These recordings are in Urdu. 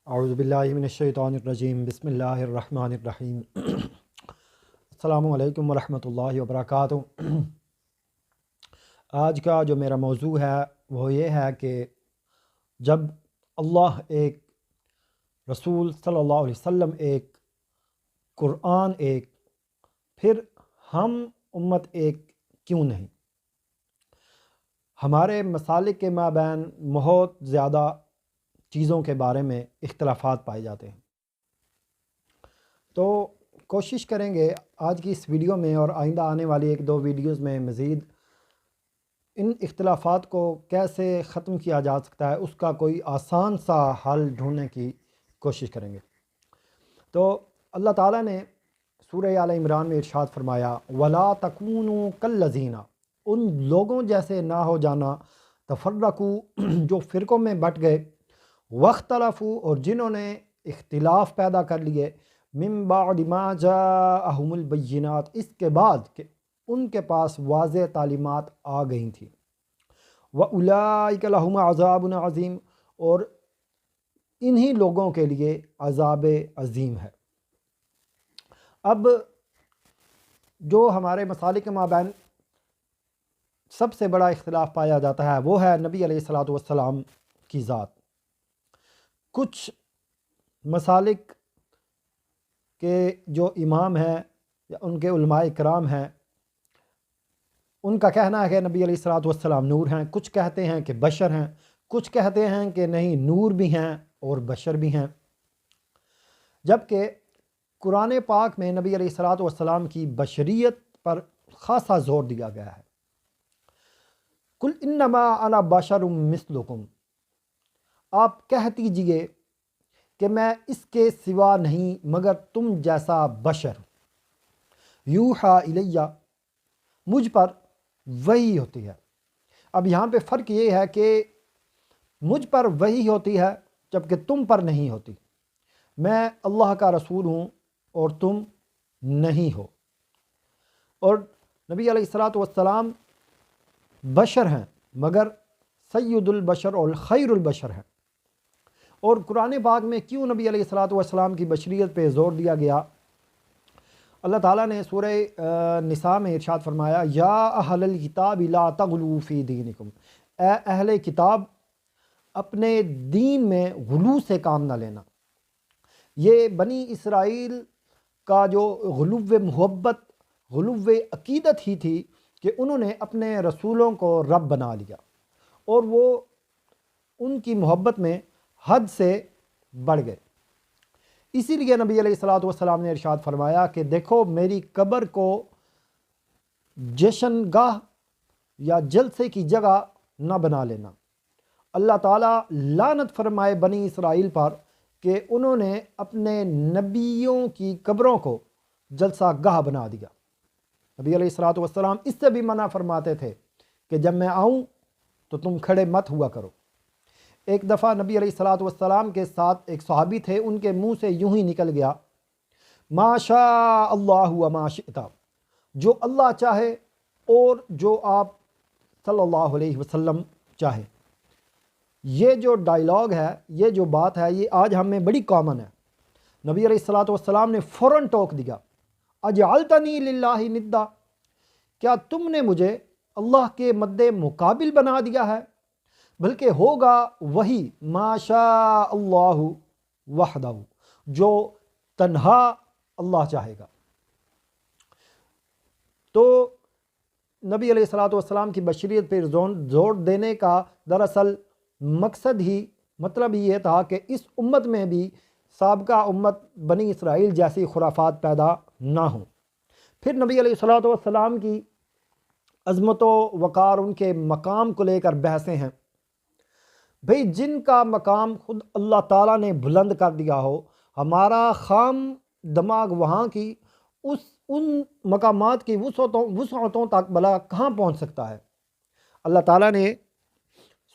اعوذ باللہ من الشیطان الرجیم بسم اللہ الرحمن الرحیم السلام علیکم ورحمۃ اللہ وبرکاتہ۔ آج کا جو میرا موضوع ہے وہ یہ ہے کہ جب اللہ ایک، رسول صلی اللہ علیہ وسلم ایک، قرآن ایک، پھر ہم امت ایک کیوں نہیں؟ ہمارے مسالک کے مابین بہت زیادہ چیزوں کے بارے میں اختلافات پائے جاتے ہیں، تو کوشش کریں گے آج کی اس ویڈیو میں اور آئندہ آنے والی ایک دو ویڈیوز میں مزید ان اختلافات کو کیسے ختم کیا جا سکتا ہے اس کا کوئی آسان سا حل ڈھونڈنے کی کوشش کریں گے۔ تو اللہ تعالیٰ نے سورہ آل عمران میں ارشاد فرمایا وَلَا تَكُونُوا كَالَّذِينَ، ان لوگوں جیسے نہ ہو جانا، تفرقوا جو فرقوں میں بٹ گئے، واختلفوا اور جنہوں نے اختلاف پیدا کر لیے، من بعد ما جاءہم البینات اس کے بعد کہ ان کے پاس واضح تعلیمات آ گئی تھیں، وَأُولَئِكَ لَهُمْ عَذَابٌ عَظِيمٌ اور انہی لوگوں کے لیے عذاب عظیم ہے۔ اب جو ہمارے مسالک کے مابین سب سے بڑا اختلاف پایا جاتا ہے وہ ہے نبی علیہ الصلوۃ والسلام کی ذات۔ کچھ مسالک کے جو امام ہیں یا ان کے علماء کرام ہیں، ان کا کہنا ہے کہ نبی علیہ الصلوۃ والسلام نور ہیں، کچھ کہتے ہیں کہ بشر ہیں، کچھ کہتے ہیں کہ نہیں نور بھی ہیں اور بشر بھی ہیں، جبکہ قرآن پاک میں نبی علیہ الصلوۃ والسلام کی بشریت پر خاصا زور دیا گیا ہے۔ قل انما انا بشر مثلکم، آپ کہہ دیجئے کہ میں اس کے سوا نہیں مگر تم جیسا بشر، یوحا الیہ مجھ پر وحی ہوتی ہے۔ اب یہاں پہ فرق یہ ہے کہ مجھ پر وحی ہوتی ہے جبکہ تم پر نہیں ہوتی، میں اللہ کا رسول ہوں اور تم نہیں ہو، اور نبی علیہ الصلوۃ والسلام بشر ہیں مگر سید البشر اور خیر البشر ہیں۔ اور قرآن پاک میں کیوں نبی علیہ الصلوۃ والسلام کی بشریت پہ زور دیا گیا؟ اللہ تعالیٰ نے سورہ نساء میں ارشاد فرمایا یا اہل الکتاب لا تغلوا فی دینکم، اے اہل کتاب اپنے دین میں غلو سے کام نہ لینا۔ یہ بنی اسرائیل کا جو غلو محبت، غلو عقیدت ہی تھی کہ انہوں نے اپنے رسولوں کو رب بنا لیا، اور وہ ان کی محبت میں حد سے بڑھ گئے۔ اسی لیے نبی علیہ الصلوۃ والسلام نے ارشاد فرمایا کہ دیکھو میری قبر کو جشن گاہ یا جلسے کی جگہ نہ بنا لینا۔ اللہ تعالیٰ لعنت فرمائے بنی اسرائیل پر کہ انہوں نے اپنے نبیوں کی قبروں کو جلسہ گاہ بنا دیا۔ نبی علیہ الصلوۃ والسلام اس سے بھی منع فرماتے تھے کہ جب میں آؤں تو تم کھڑے مت ہوا کرو۔ ایک دفعہ نبی علیہ الصلوۃ والسلام کے ساتھ ایک صحابی تھے، ان کے منہ سے یوں ہی نکل گیا ما شاء اللہ و ما شئت، جو اللہ چاہے اور جو آپ صلی اللہ علیہ وسلم چاہے۔ یہ جو ڈائلاگ ہے، یہ جو بات ہے، یہ آج ہم میں بڑی کامن ہے۔ نبی علیہ الصلوۃ والسلام نے فوراً ٹوک دیا اجعلتنی للہ ندا، کیا تم نے مجھے اللہ کے مد مقابل بنا دیا ہے؟ بلکہ ہوگا وہی ما شاء اللہ وحدہ، جو تنہا اللہ چاہے گا۔ تو نبی علیہ الصلوۃ والسلام کی بشریت پر زور دینے کا دراصل مقصد ہی، مطلب ہی یہ تھا کہ اس امت میں بھی سابقہ امت بنی اسرائیل جیسی خرافات پیدا نہ ہوں۔ پھر نبی علیہ الصلوۃ والسلام کی عظمت و وقار، ان کے مقام کو لے کر بحثیں ہیں۔ بھئی جن کا مقام خود اللہ تعالیٰ نے بلند کر دیا ہو، ہمارا خام دماغ وہاں کی ان مقامات کی وسعتوں تک بلا کہاں پہنچ سکتا ہے؟ اللہ تعالیٰ نے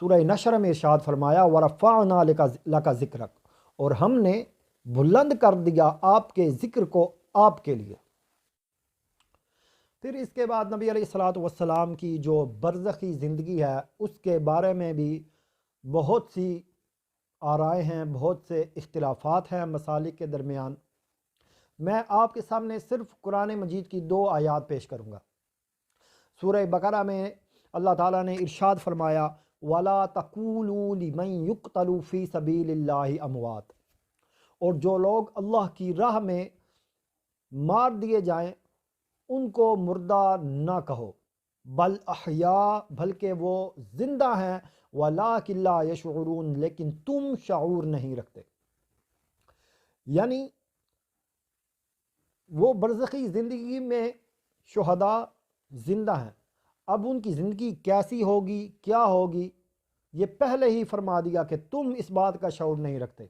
سورہ نشر میں ارشاد فرمایا وَرَفَعْنَا لَكَ ذِكْرَكَ، اور ہم نے بلند کر دیا آپ کے ذکر کو آپ کے لیے۔ پھر اس کے بعد نبی علیہ الصلوۃ والسلام کی جو برزخی زندگی ہے اس کے بارے میں بھی بہت سی آرائے ہیں، بہت سے اختلافات ہیں مسالک کے درمیان۔ میں آپ کے سامنے صرف قرآن مجید کی 2 آیات پیش کروں گا۔ سورہ بقرہ میں اللہ تعالیٰ نے ارشاد فرمایا وَلَا تَقُولُوا لِمَن يُقْتَلُ فِي سَبِيلِ اللَّهِ اموات، اور جو لوگ اللہ کی راہ میں مار دیے جائیں ان کو مردہ نہ کہو، بل احیاء، بلکہ وہ زندہ ہیں، وَلَٰكِن لَا يَشْعُرُونَ، لیکن تم شعور نہیں رکھتے۔ یعنی وہ برزخی زندگی میں شہداء زندہ ہیں، اب ان کی زندگی کیسی ہوگی، کیا ہوگی، یہ پہلے ہی فرما دیا کہ تم اس بات کا شعور نہیں رکھتے،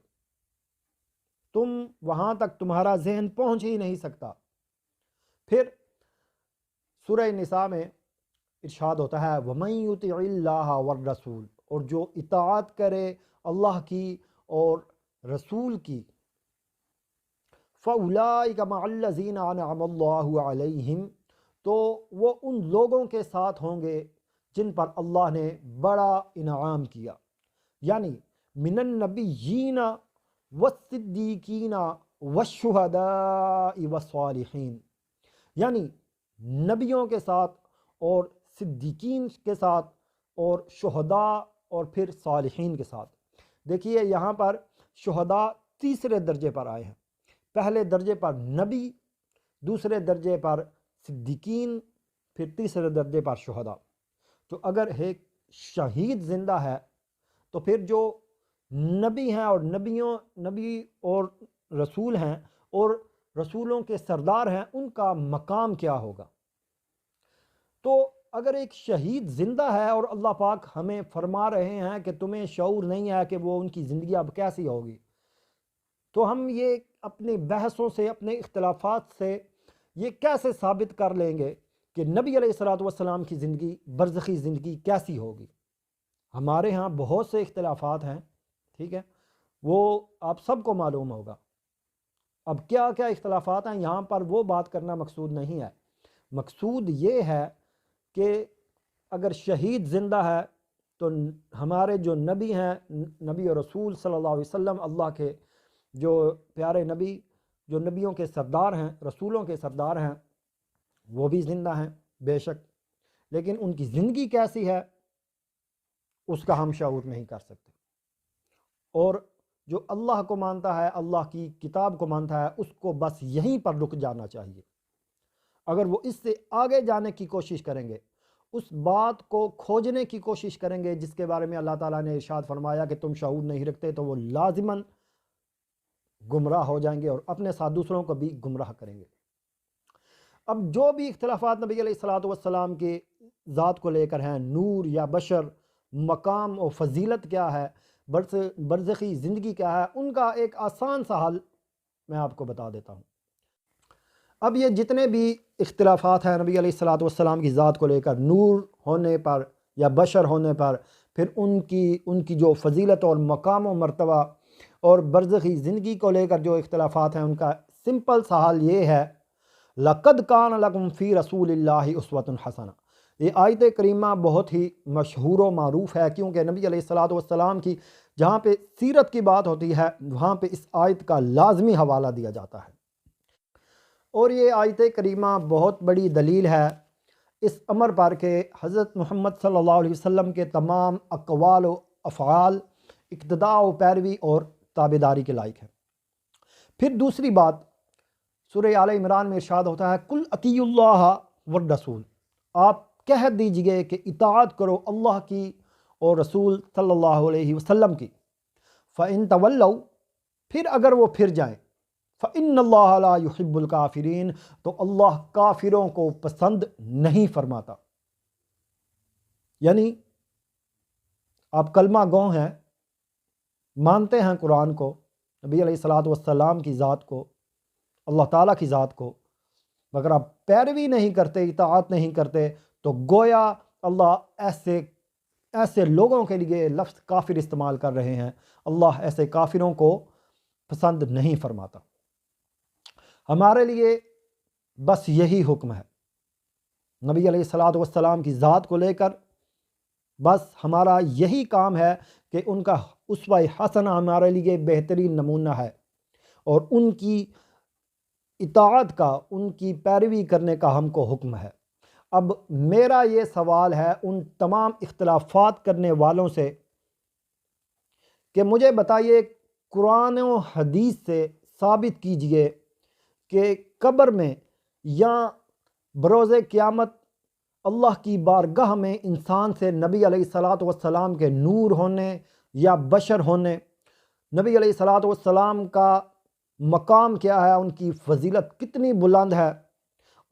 تم وہاں تک تمہارا ذہن پہنچ ہی نہیں سکتا۔ پھر سورہ نساء میں ارشاد ہوتا ہے وَمَن يُطِعِ اللَّهَ وَالرَّسُولَ، اور جو اطاعت کرے اللہ کی اور رسول کی، فَأُولَٰئِكَ مَعَ الَّذِينَ أَنْعَمَ اللَّهُ عَلَيْهِمْ، تو وہ ان لوگوں کے ساتھ ہوں گے جن پر اللہ نے بڑا انعام کیا، یعنی من النبیین والصدیقین والشہداء والصالحین، یعنی نبیوں کے ساتھ اور صدیقین کے ساتھ اور شہداء اور پھر صالحین کے ساتھ۔ دیکھیے یہاں پر شہداء تیسرے درجے پر آئے ہیں، پہلے درجے پر نبی، دوسرے درجے پر صدیقین، پھر تیسرے درجے پر شہداء۔ تو اگر ایک شہید زندہ ہے تو پھر جو نبی ہیں اور نبی اور رسول ہیں اور رسولوں کے سردار ہیں ان کا مقام کیا ہوگا؟ تو اگر ایک شہید زندہ ہے اور اللہ پاک ہمیں فرما رہے ہیں کہ تمہیں شعور نہیں ہے کہ وہ ان کی زندگی اب کیسی ہوگی، تو ہم یہ اپنے بحثوں سے، اپنے اختلافات سے یہ کیسے ثابت کر لیں گے کہ نبی علیہ الصلوۃ والسلام کی زندگی، برزخی زندگی کیسی ہوگی؟ ہمارے ہاں بہت سے اختلافات ہیں، ٹھیک ہے، وہ آپ سب کو معلوم ہوگا۔ اب کیا کیا اختلافات ہیں، یہاں پر وہ بات کرنا مقصود نہیں ہے۔ مقصود یہ ہے کہ اگر شہید زندہ ہے تو ہمارے جو نبی ہیں، نبی اور رسول صلی اللہ علیہ وسلم، اللہ کے جو پیارے نبی، جو نبیوں کے سردار ہیں، رسولوں کے سردار ہیں، وہ بھی زندہ ہیں بے شک، لیکن ان کی زندگی کیسی ہے اس کا ہم شعور نہیں کر سکتے۔ اور جو اللہ کو مانتا ہے، اللہ کی کتاب کو مانتا ہے، اس کو بس یہیں پر رک جانا چاہیے۔ اگر وہ اس سے آگے جانے کی کوشش کریں گے، اس بات کو کھوجنے کی کوشش کریں گے جس کے بارے میں اللہ تعالیٰ نے ارشاد فرمایا کہ تم شعور نہیں رکھتے، تو وہ لازماً گمراہ ہو جائیں گے اور اپنے ساتھ دوسروں کو بھی گمراہ کریں گے۔ اب جو بھی اختلافات نبی علیہ الصلوۃ والسلام کے ذات کو لے کر ہیں، نور یا بشر، مقام و فضیلت کیا ہے، برزخی زندگی کیا ہے، ان کا ایک آسان سا حل میں آپ کو بتا دیتا ہوں۔ اب یہ جتنے بھی اختلافات ہیں نبی علیہ الصلوۃ والسلام کی ذات کو لے کر، نور ہونے پر یا بشر ہونے پر، پھر ان کی جو فضیلت اور مقام و مرتبہ اور برزخی زندگی کو لے کر جو اختلافات ہیں، ان کا سمپل سا حل یہ ہے لَقَدْ كَانَ لَكُمْ فِي رَسُولِ اللَّهِ أُسْوَةٌ حَسَنَةٌ۔ یہ آیت کریمہ بہت ہی مشہور و معروف ہے، کیونکہ نبی علیہ الصلوۃ والسلام کی جہاں پہ سیرت کی بات ہوتی ہے وہاں پہ اس آیت کا لازمی حوالہ دیا جاتا ہے، اور یہ آیت کریمہ بہت بڑی دلیل ہے اس امر پر کہ حضرت محمد صلی اللہ علیہ وسلم کے تمام اقوال و افعال اقتداء و پیروی اور تابعداری کے لائق ہیں۔ پھر دوسری بات سورہ آل عمران میں ارشاد ہوتا ہے کل اطیعوا اللہ والرسول، آپ کہہ دیجئے کہ اطاعت کرو اللہ کی اور رسول صلی اللہ علیہ وسلم کی۔ فَإِن تَوَلَّوْا، پھر اگر وہ پھر جائیں، فَإِنَّ اللَّهَ لَا يُحِبُّ الْكَافِرِينَ، تو اللہ کافروں کو پسند نہیں فرماتا۔ یعنی آپ کلمہ گو ہیں، مانتے ہیں قرآن کو، نبی علیہ الصلوۃ والسلام کی ذات کو، اللہ تعالیٰ کی ذات کو، مگر آپ پیروی نہیں کرتے، اطاعت نہیں کرتے، تو گویا اللہ ایسے لوگوں کے لیے لفظ کافر استعمال کر رہے ہیں، اللہ ایسے کافروں کو پسند نہیں فرماتا۔ ہمارے لیے بس یہی حکم ہے، نبی علیہ الصلوۃ والسلام کی ذات کو لے کر بس ہمارا یہی کام ہے کہ ان کا اسوہ حسنہ ہمارے لیے بہترین نمونہ ہے، اور ان کی اطاعت کا، ان کی پیروی کرنے کا ہم کو حکم ہے۔ اب میرا یہ سوال ہے ان تمام اختلافات کرنے والوں سے کہ مجھے بتائیے، قرآن و حدیث سے ثابت کیجئے کہ قبر میں یا بروز قیامت اللہ کی بارگاہ میں انسان سے نبی علیہ الصلاۃ والسلام کے نور ہونے یا بشر ہونے، نبی علیہ الصلاۃ والسلام کا مقام کیا ہے، ان کی فضیلت کتنی بلند ہے،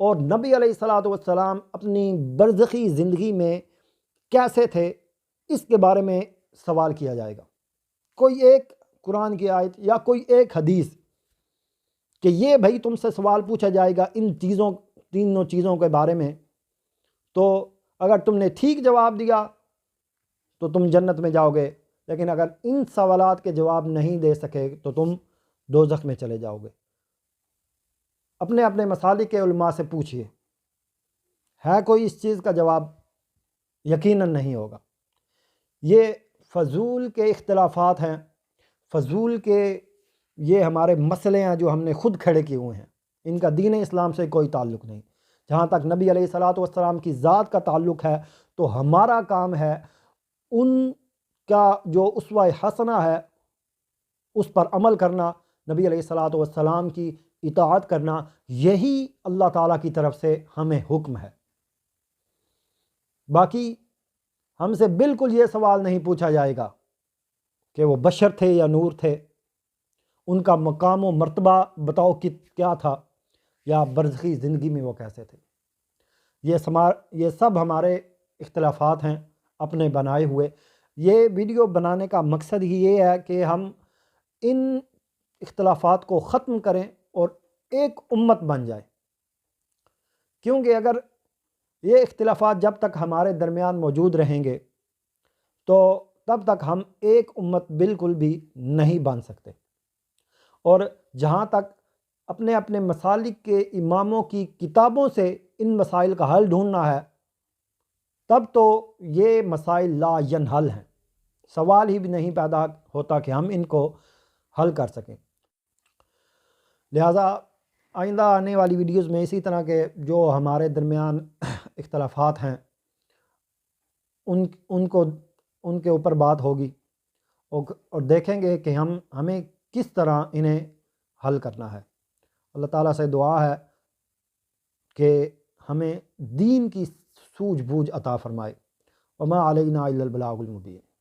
اور نبی علیہ الصلاۃ والسلام اپنی برزخی زندگی میں کیسے تھے، اس کے بارے میں سوال کیا جائے گا۔ کوئی ایک قرآن کی آیت یا کوئی ایک حدیث کہ یہ بھائی تم سے سوال پوچھا جائے گا ان تینوں چیزوں کے بارے میں، تو اگر تم نے ٹھیک جواب دیا تو تم جنت میں جاؤ گے، لیکن اگر ان سوالات کے جواب نہیں دے سکے تو تم دوزخ میں چلے جاؤ گے۔ اپنے اپنے مسالک کے علماء سے پوچھئے، ہے کوئی اس چیز کا جواب؟ یقیناً نہیں ہوگا۔ یہ فضول کے اختلافات ہیں، فضول کے یہ ہمارے مسئلے ہیں جو ہم نے خود کھڑے کیے ہوئے ہیں، ان کا دین اسلام سے کوئی تعلق نہیں۔ جہاں تک نبی علیہ الصلاۃ والسلام کی ذات کا تعلق ہے تو ہمارا کام ہے ان کا جو اسوہ حسنہ ہے اس پر عمل کرنا، نبی علیہ الصلاۃ والسلام کی اطاعت کرنا، یہی اللہ تعالیٰ کی طرف سے ہمیں حکم ہے۔ باقی ہم سے بالکل یہ سوال نہیں پوچھا جائے گا کہ وہ بشر تھے یا نور تھے، ان کا مقام و مرتبہ بتاؤ کیا تھا، یا برزخی زندگی میں وہ کیسے تھے۔ یہ سب ہمارے اختلافات ہیں اپنے بنائے ہوئے۔ یہ ویڈیو بنانے کا مقصد ہی یہ ہے کہ ہم ان اختلافات کو ختم کریں اور ایک امت بن جائے، کیونکہ اگر یہ اختلافات جب تک ہمارے درمیان موجود رہیں گے تو تب تک ہم ایک امت بالکل بھی نہیں بن سکتے۔ اور جہاں تک اپنے اپنے مسالک کے اماموں کی کتابوں سے ان مسائل کا حل ڈھونڈنا ہے، تب تو یہ مسائل لا ینحل ہیں، سوال ہی بھی نہیں پیدا ہوتا کہ ہم ان کو حل کر سکیں۔ لہٰذا آئندہ آنے والی ویڈیوز میں اسی طرح کے جو ہمارے درمیان اختلافات ہیں ان کے اوپر بات ہوگی، اور دیکھیں گے کہ ہمیں کس طرح انہیں حل کرنا ہے۔ اللہ تعالیٰ سے دعا ہے کہ ہمیں دین کی سوجھ بوجھ عطا فرمائے۔ وما علینا الا البلاغ المبین۔